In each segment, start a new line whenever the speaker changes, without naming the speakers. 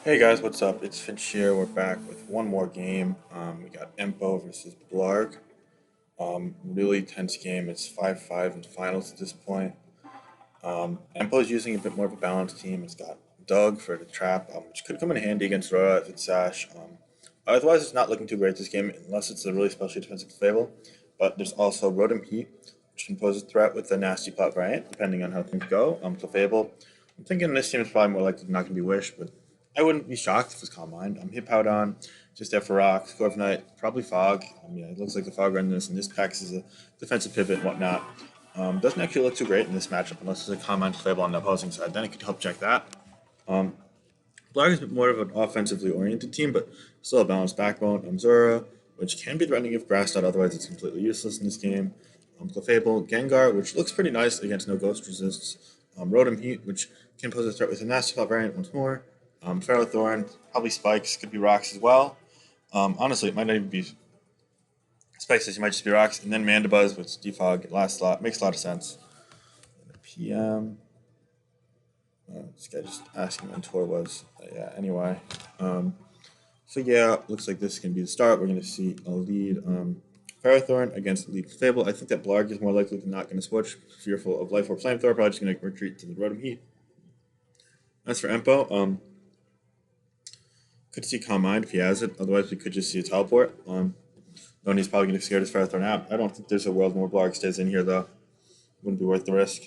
Hey guys, what's up? It's Finch here. We're back with one more game. We got Empo versus Blarg. Really tense game. It's 5-5 in the finals at this point. Empo is using a bit more of a balanced team. It's got Doug for the trap, which could come in handy against Rora if it's Sash. Otherwise, it's not looking too great this game unless it's a really specially defensive Fable. But there's also Rotom Heat, which can pose a threat with a nasty plot variant, depending on how things go. Fable. I'm thinking this team is probably more likely not going to be Wish, but I wouldn't be shocked if it's Calm Mind. Hit Powdon, just there for Rocks, Corviknight, probably Fog. Yeah, it looks like the Fog run this, and this packs is a defensive pivot and whatnot. Doesn't actually look too great in this matchup unless there's a Calm Mind Fable on the opposing side. Then it could help check that. Black is more of an offensively oriented team, but still a balanced backbone. Zora, which can be threatening if grassed out, otherwise it's completely useless in this game. Clefable, Gengar, which looks pretty nice against no ghost resists. Rotom Heat, which can pose a threat with a nasty Plot variant once more. Ferrothorn, probably Spikes, could be Rocks as well. Honestly, it might not even be Spikes, it might just be Rocks. And then Mandibuzz, which Defog, last slot, makes a lot of sense. PM. This guy just asking when Tor was. Yeah, anyway. So yeah, looks like this can be the start. We're going to see a lead Ferrothorn against lead Fable. I think that Blarg is more likely than not going to switch. Fearful of Life or Flamethrower, probably just going to retreat to the Rotom Heat. As for Empo, could see Calm Mind if he has it. Otherwise, we could just see a teleport. Noni's probably going to scare his Ferrothorn out. I don't think there's a world where Blarg stays in here, though. Wouldn't be worth the risk.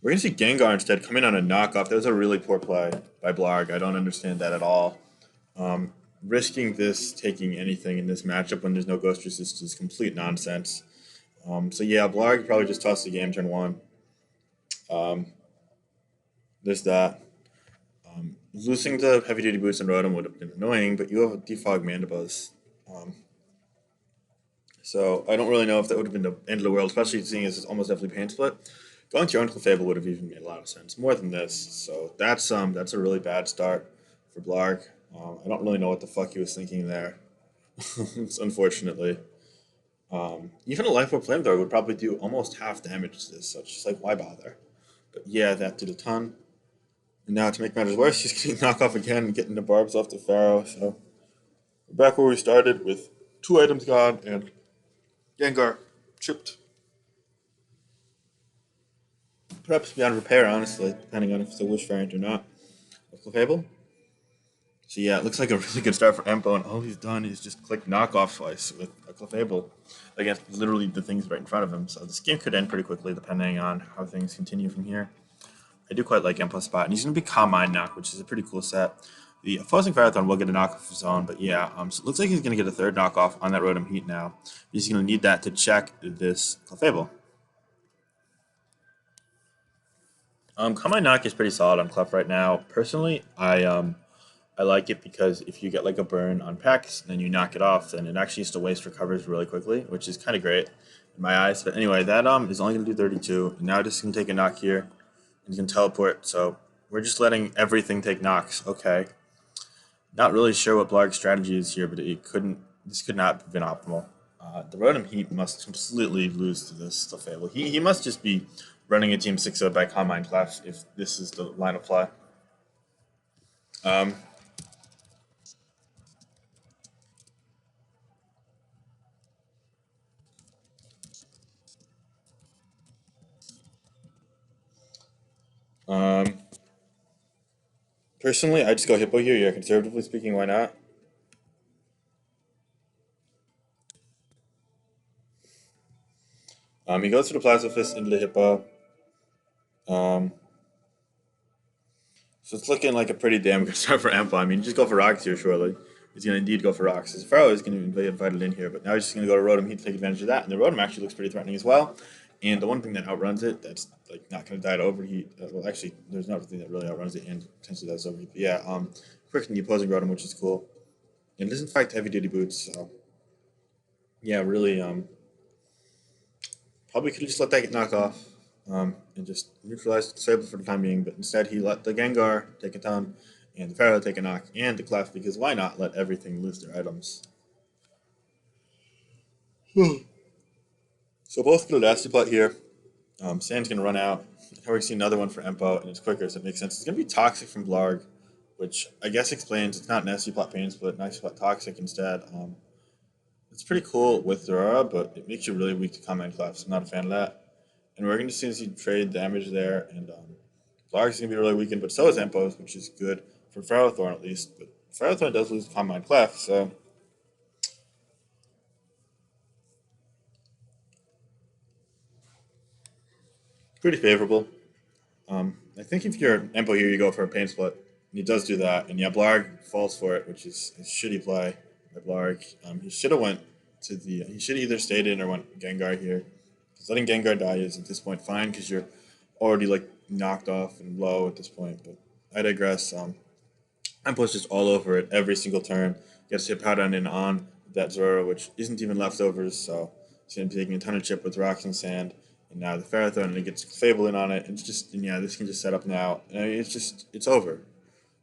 We're going to see Gengar instead come in on a knockoff. That was a really poor play by Blarg. I don't understand that at all. Risking this, taking anything in this matchup when there's no Ghost Resist is complete nonsense. So yeah, Blarg probably just tossed the game turn one. Um, there's that. Losing the heavy duty boots and Rotom would have been annoying, but you have a defog Mandibuzz. Um, so I don't really know if that would have been the end of the world, especially seeing as it's almost definitely pain split. Going to your Uncle Fable would have even made a lot of sense, more than this. So that's a really bad start for Blarg. I don't really know what the fuck he was thinking there. Unfortunately, even a Life Orb Flamethrower would probably do almost half damage to this. So it's just like, why bother? But yeah, that did a ton. And now to make matters worse, he's getting knocked off again and getting the barbs off the Pharaoh. So we're back where we started with two items gone and Gengar chipped. Perhaps beyond repair, honestly, depending on if it's a Wish variant or not. Of Clefable. So yeah, it looks like a really good start for Empo, and all he's done is just click knockoff twice with a Clefable against literally the things right in front of him. So this game could end pretty quickly depending on how things continue from here. I do quite like Empo's spot, and he's going to be Calm Mind knock, which is a pretty cool set. The opposing Marathon will get a knockoff of his own, but yeah, so it looks like he's going to get a third knockoff on that Rotom Heat now. He's going to need that to check this Clefable. Calm Mind knock is pretty solid on Clef right now. Personally, I like it because if you get like a burn on Pex, then you knock it off, then it actually just to waste recovers really quickly, which is kind of great in my eyes. But anyway, that is only going to do 32. And now just going to take a knock here, and you can teleport. So we're just letting everything take knocks. Okay. Not really sure what Blarg's strategy is here, but it couldn't. This could not have been optimal. The Rotom Heat must completely lose to this Fable. He must just be running a team 6-0 by Calm Mind Clef if this is the line of play. Um, um, Personally, I just go Hippo here. Yeah, conservatively speaking, why not? He goes for the Plasma Fist into the Hippo. Um, so it's looking like a pretty damn good start for Empo. I mean, just go for Rocks here, surely. He's going to indeed go for Rocks. His Pharaoh is going to be invited in here, but now he's just going to go to Rotom Heat to take advantage of that. And the Rotom actually looks pretty threatening as well. And the one thing that outruns it, that's like not going to die to Overheat. Well, actually, there's not anything that really outruns it and potentially does Overheat. But yeah, quick in the opposing Rotom, which is cool. And it doesn't fight heavy duty boots, so yeah, really, probably could have just let that get knocked off and just neutralized the Sable for the time being, but instead he let the Gengar take a ton and the Pharaoh take a knock and the Clef because why not let everything lose their items? So both put a nasty plot here. Sand's gonna run out. I've already seen another one for Empo, and it's quicker, so it makes sense. It's gonna be Toxic from Blarg, which I guess explains it's not nasty plot pain split, nasty plot toxic instead. It's pretty cool with Zora, but it makes you really weak to command clefs. I'm not a fan of that. And we're going to see trade damage there, and Blarg's going to be really weakened, but so is Empo's, which is good for Ferrothorn at least. But Ferrothorn does lose command clef, so pretty favorable. I think if you're Empo here, you go for a pain split. And he does do that, and yeah, Blarg falls for it, which is a shitty play by Blarg. He should have went to the. He should have either stayed in or went Gengar here. Because letting Gengar die is at this point fine because you're already like knocked off and low at this point. But I digress. Empo's just all over it every single turn. Gets hit Powdown in on that Zora, which isn't even leftovers, so he's going to be taking a ton of chip with rocks and sand. And now the Ferrothorn, and it gets Fable in on it. And it's just, and yeah, this can just set up now. And it's just, it's over.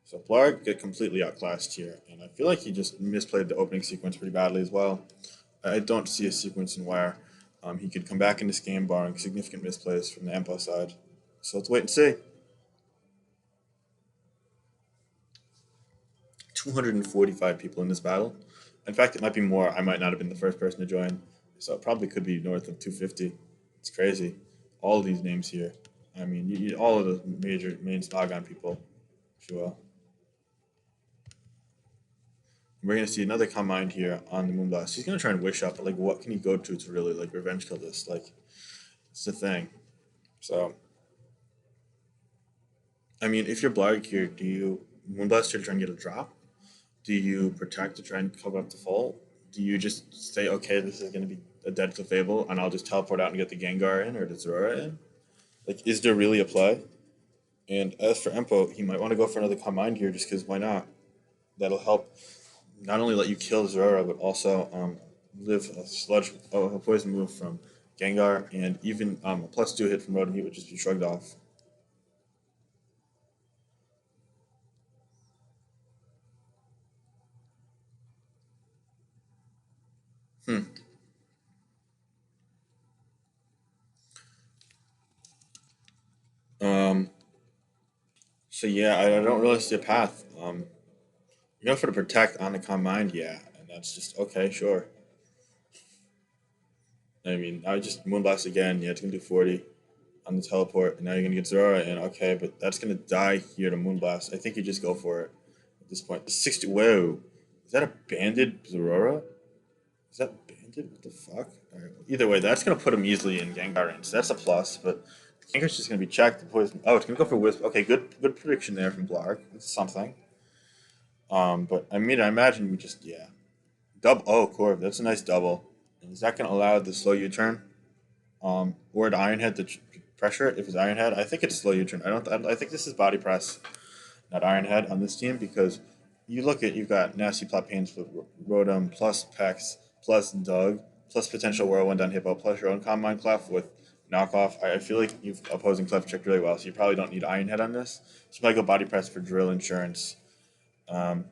So Blarg get completely outclassed here. And I feel like he just misplayed the opening sequence pretty badly as well. I don't see a sequence in where he could come back in this game, barring significant misplays from the Empo side. So let's wait and see. 245 people in this battle. In fact, it might be more. I might not have been the first person to join, so it probably could be north of 250. It's crazy. All of these names here. I mean, all of the major main Smogon people, if you will. We're gonna see another combine here on the Moonblast. He's gonna try and wish up, but like, what can he go to really like revenge kill this? Like, it's the thing. So, I mean, if you're Blarg here, do you Moonblast here to try and get a drop? Do you protect to try and cover up the fall? Do you just say, okay, this is going to be a dead Clefable, and I'll just teleport out and get the Gengar in or the Zora in? Like, is there really a play? And as for Empo, he might want to go for another Combine here just because why not? That'll help not only let you kill Zora, but also live a sludge, a poison move from Gengar, and even a +2 hit from Rotom Heat would just be shrugged off. Hmm. Um, so yeah, I don't really see a path. You go for the protect on the combined, yeah, and that's just okay, sure. I mean, I would just moonblast again. Yeah, it's gonna do 40 on the teleport, and now you're gonna get Zora, and okay, but that's gonna die here to moonblast. I think you just go for it at this point. 60. Whoa, is that a banded Zorora? Is that banded? What the fuck? All right, either way, that's gonna put him easily in Gengar range. So that's a plus, but Gengar's just gonna be checked. The poison. Oh, it's gonna go for Wisp. Okay, good prediction there from Blarg. It's something. But I mean, I imagine we just yeah. Double. Oh, Corv, that's a nice double. And is that going to allow the slow U-turn? Or the Iron Head to pressure it if it's Iron Head? I think it's slow U-turn. I think this is body press, not Iron Head on this team because you look at you've got nasty plot pains with Rotom plus Pex plus Doug plus potential Whirlwind on Hippo plus your own Combine Clef with knockoff. I feel like you've opposing Clef checked really well, so you probably don't need Iron Head on this. So you might go body press for drill insurance. Um,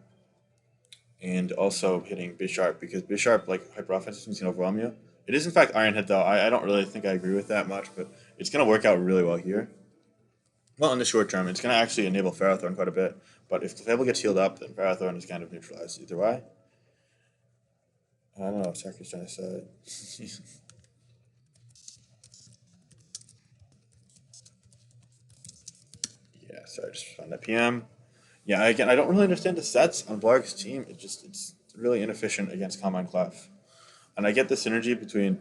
and also hitting Bisharp because Bisharp, like hyper offensive, is going to overwhelm you. It is in fact Iron Head though. I don't really think I agree with that much, but it's going to work out really well here. Well, in the short term, it's going to actually enable Ferrothorn quite a bit. But if Clefable gets healed up, then Ferrothorn is kind of neutralized either way. I don't know if Saku's trying to say. Yeah, sorry, I just found that PM. Yeah, again, I don't really understand the sets on Blarg's team. It's really inefficient against Combine Clef. And I get the synergy between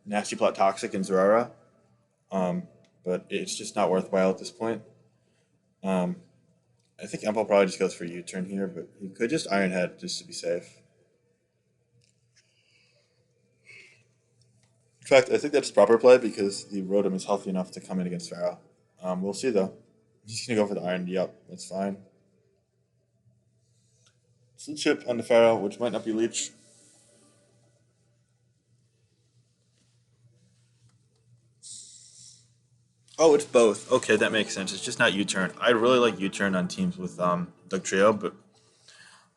Nasty Plot Toxic and Zerara, um, but it's just not worthwhile at this point. Um, I think Empo probably just goes for U-turn here, but he could just Iron Head just to be safe. In fact, I think that's proper play because the Rotom is healthy enough to come in against Pharaoh. We'll see though. He's gonna go for the Iron. Yep, that's fine. It's a chip on the Pharaoh, which might not be Leech. Oh, it's both. Okay, that makes sense. It's just not U-turn. I really like U-turn on teams with Doug Trio, but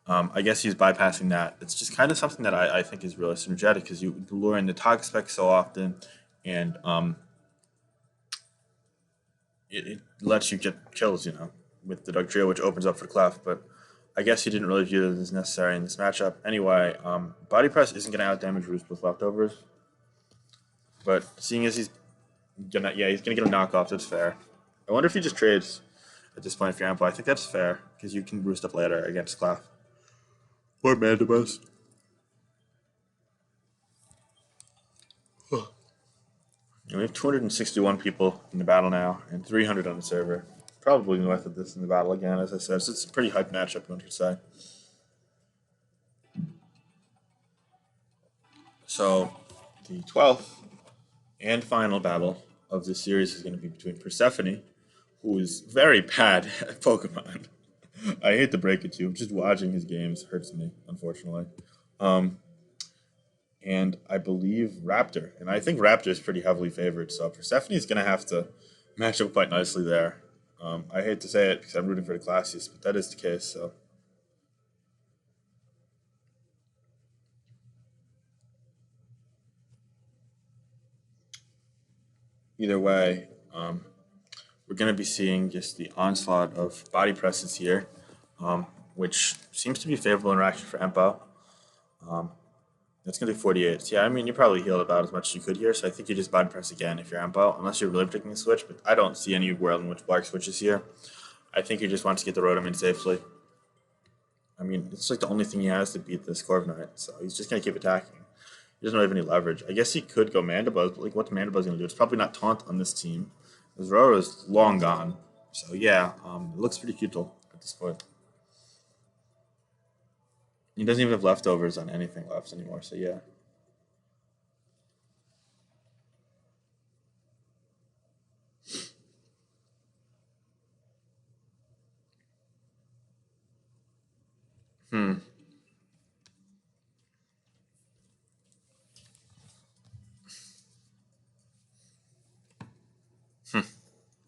I guess he's bypassing that. It's just kind of something that I think is really synergetic because you lure in the Tog spec so often, and it lets you get kills, with the Dugtrio, which opens up for Clef. But I guess he didn't really view it as necessary in this matchup. Anyway, Body Press isn't going to outdamage Roost with leftovers, but seeing as he's gonna get a knockoff. That's fair. I wonder if he just trades at this point for Empo. I think that's fair because you can Roost up later against Clef or Mandibus. We have 261 people in the battle now and 300 on the server. Probably north of this in the battle again, as I said. So it's a pretty hype matchup, one could say. So the 12th and final battle of this series is going to be between Persephone, who is very bad at Pokemon. I hate to break it to you. Just watching his games hurts me, unfortunately. Um, and I believe Raptor. And I think Raptor is pretty heavily favored. So Persephone is going to have to match up quite nicely there. I hate to say it because I'm rooting for the Classiest, but that is the case. So either way, we're going to be seeing just the onslaught of body presses here, which seems to be favorable interaction for Empo. Um, That's going to be 48. So yeah, I mean, you probably healed about as much as you could here, so I think you just body press again if you're Empo, unless you're really predicting a switch, but I don't see any world in which Blarg switches here. I think he just wants to get the Rotom in safely. I mean, it's like the only thing he has to beat this Corviknight, so he's just going to keep attacking. He doesn't really have any leverage. I guess he could go Mandibuzz, but like, what's Mandibuzz going to do? It's probably not Taunt on this team. His Roro is long gone. So yeah, it looks pretty cute at this point. He doesn't even have leftovers on anything left anymore, so yeah. Hmm.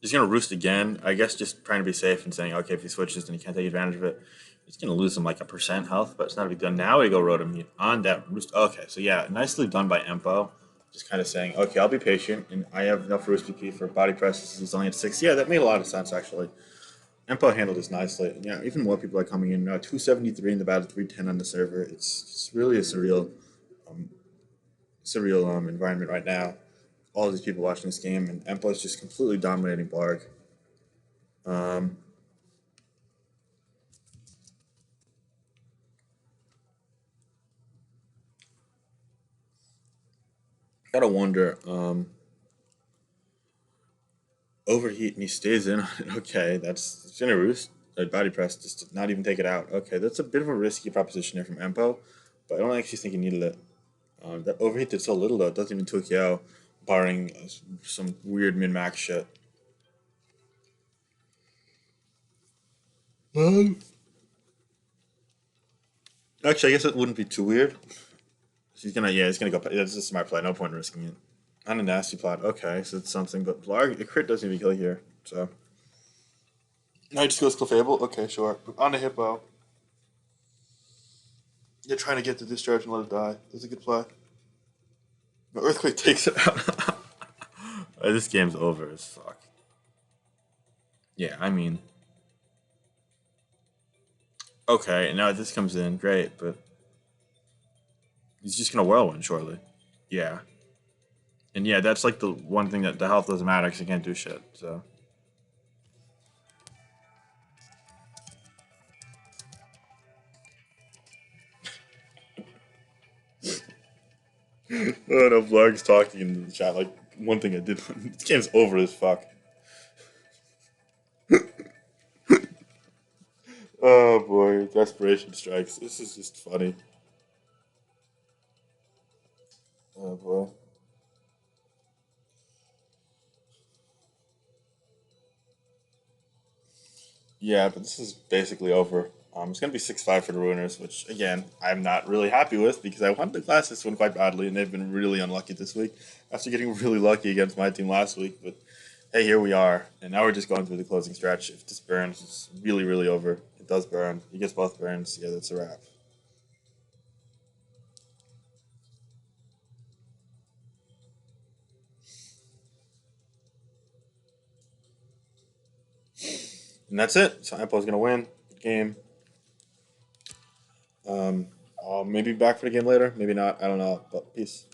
He's gonna roost again. I guess just trying to be safe and saying, okay, if he switches, then he can't take advantage of it. He's gonna lose him like a percent health, but it's not a big deal. Now we go Rotom on that roost. Okay, so yeah, nicely done by Empo. Just kind of saying, okay, I'll be patient, and I have enough roost PP for body presses. He's only at 6. Yeah, that made a lot of sense actually. Empo handled this nicely. And yeah, even more people are coming in now. 273 in the battle, 310 on the server. It's really a surreal environment right now. All these people watching this game, and Empo is just completely dominating Blarg. Um, Gotta wonder. Overheat and he stays in on it. Okay, that's generous. Body press just to not even take it out. Okay, that's a bit of a risky proposition here from Empo, but I don't actually think he needed it. That overheat did so little though. It doesn't even took you out, barring some weird min max shit. Um, Actually, I guess it wouldn't be too weird. He's gonna go. Yeah, this is a smart play. No point in risking it. On a nasty plot. Okay, so it's something. But Blarg, a crit doesn't even kill here. So now he just goes Clefable. Okay, sure. But on a hippo, you're trying to get the discharge and let it die. That's a good play. But Earthquake takes it out. This game's over as fuck. Yeah, I mean, okay. Now this comes in, great, but he's just gonna whirlwind shortly. Yeah, and yeah, that's like the one thing that the health doesn't matter because he can't do shit. So. Oh no, Vlog's talking in the chat. Like one thing I did. This game's over as fuck. Oh boy, desperation strikes. This is just funny. Oh boy. Yeah, but this is basically over. It's going to be 6-5 for the Ruiners, which, again, I'm not really happy with because I wanted the Classics to win quite badly, and they've been really unlucky this week after getting really lucky against my team last week. But hey, here we are, and now we're just going through the closing stretch. If this burns, it's really, really over. It does burn. He gets both burns. Yeah, that's a wrap. And that's it. So Empo's gonna win. Good game. I'll maybe be back for the game later. Maybe not. I don't know. But peace.